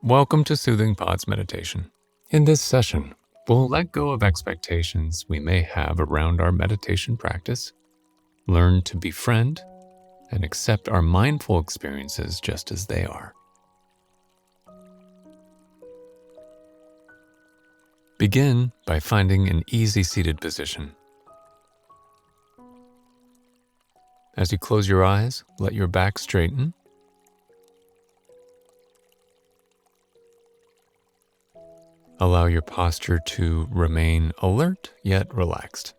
Welcome to Soothing Pod's Meditation. In this session, we'll let go of expectations we may have around our meditation practice, learn to befriend, and accept our mindful experiences just as they are. Begin by finding an easy seated position. As you close your eyes, let your back straighten. Allow your posture to remain alert yet relaxed.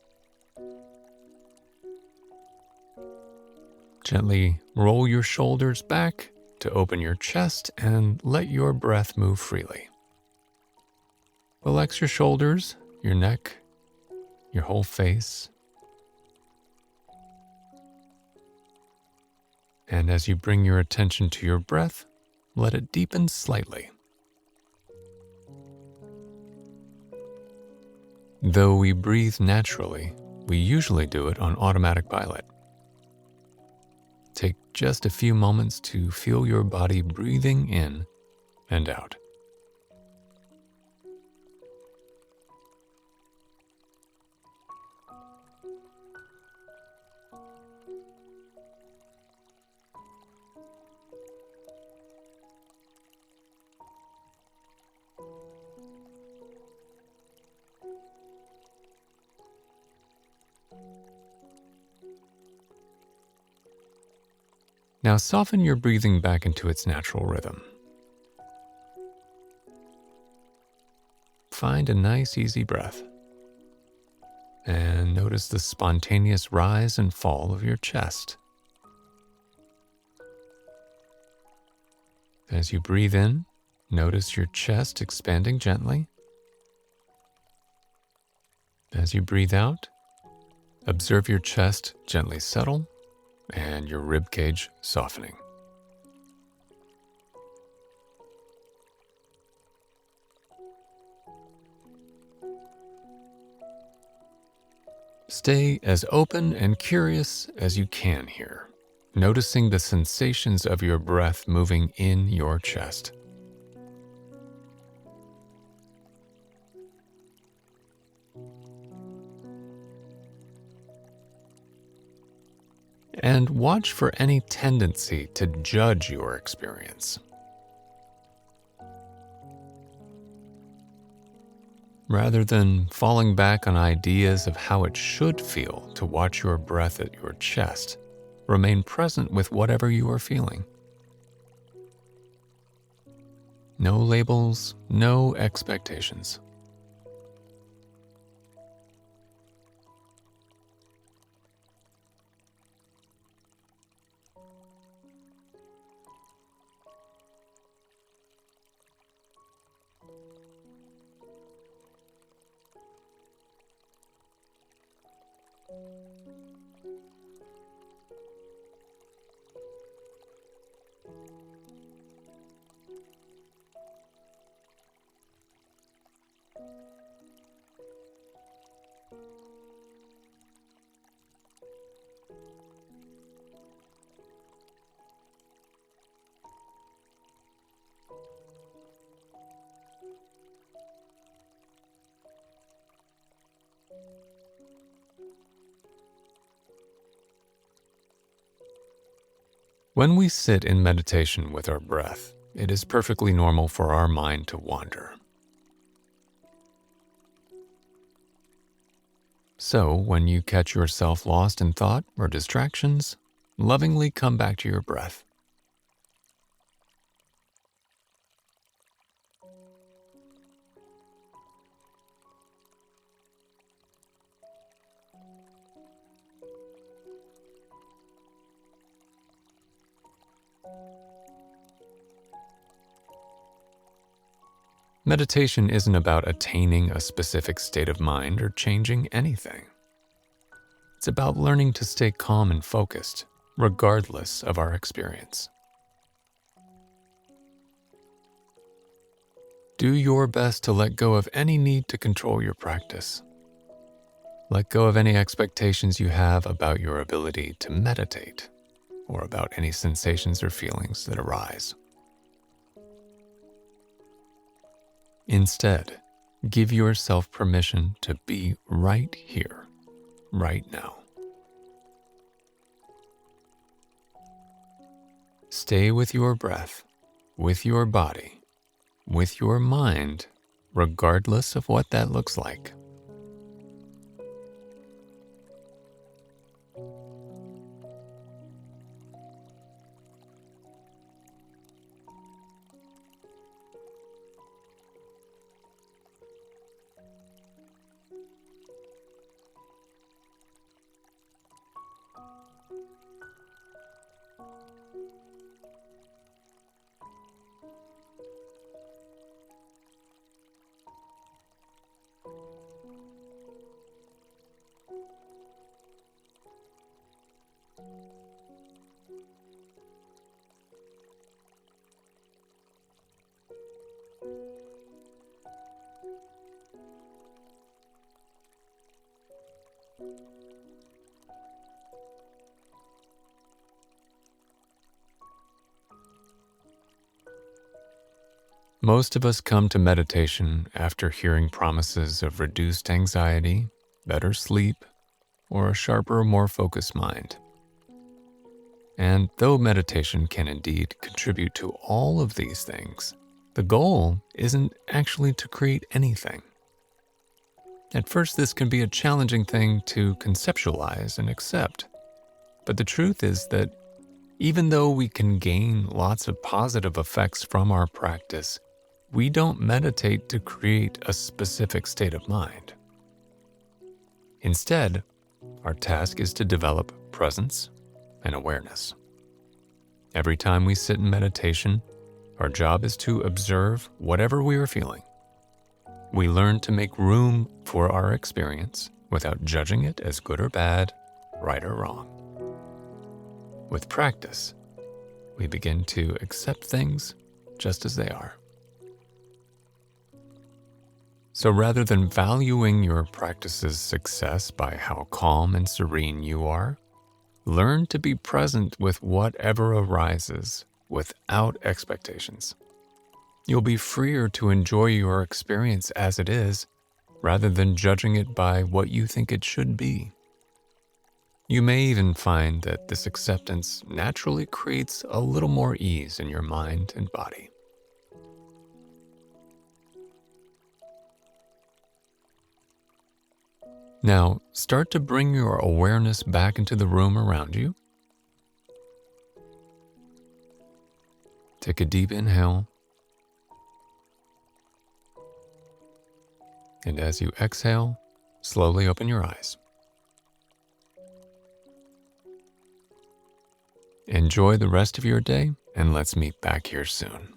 Gently roll your shoulders back to open your chest and let your breath move freely. Relax your shoulders, your neck, your whole face. And as you bring your attention to your breath, let it deepen slightly. Though we breathe naturally, we usually do it on automatic pilot. Take just a few moments to feel your body breathing in and out. Now soften your breathing back into its natural rhythm. Find a nice, easy breath. And notice the spontaneous rise and fall of your chest. As you breathe in, notice your chest expanding gently. As you breathe out, observe your chest gently settle and your rib cage softening. Stay as open and curious as you can here, noticing the sensations of your breath moving in your chest. And watch for any tendency to judge your experience. Rather than falling back on ideas of how it should feel to watch your breath at your chest, remain present with whatever you are feeling. No labels, no expectations. When we sit in meditation with our breath, it is perfectly normal for our mind to wander. So, when you catch yourself lost in thought or distractions, lovingly come back to your breath. Meditation isn't about attaining a specific state of mind or changing anything. It's about learning to stay calm and focused, regardless of our experience. Do your best to let go of any need to control your practice. Let go of any expectations you have about your ability to meditate, or about any sensations or feelings that arise. Instead, give yourself permission to be right here, right now. Stay with your breath, with your body, with your mind, regardless of what that looks like. Most of us come to meditation after hearing promises of reduced anxiety, better sleep, or a sharper, more focused mind. And though meditation can indeed contribute to all of these things, the goal isn't actually to create anything. At first, this can be a challenging thing to conceptualize and accept. But the truth is that even though we can gain lots of positive effects from our practice, we don't meditate to create a specific state of mind. Instead, our task is to develop presence and awareness. Every time we sit in meditation, our job is to observe whatever we are feeling. We learn to make room for our experience without judging it as good or bad, right or wrong. With practice, we begin to accept things just as they are. So rather than valuing your practice's success by how calm and serene you are, learn to be present with whatever arises without expectations. You'll be freer to enjoy your experience as it is, rather than judging it by what you think it should be. You may even find that this acceptance naturally creates a little more ease in your mind and body. Now, start to bring your awareness back into the room around you. Take a deep inhale. And as you exhale, slowly open your eyes. Enjoy the rest of your day, and let's meet back here soon.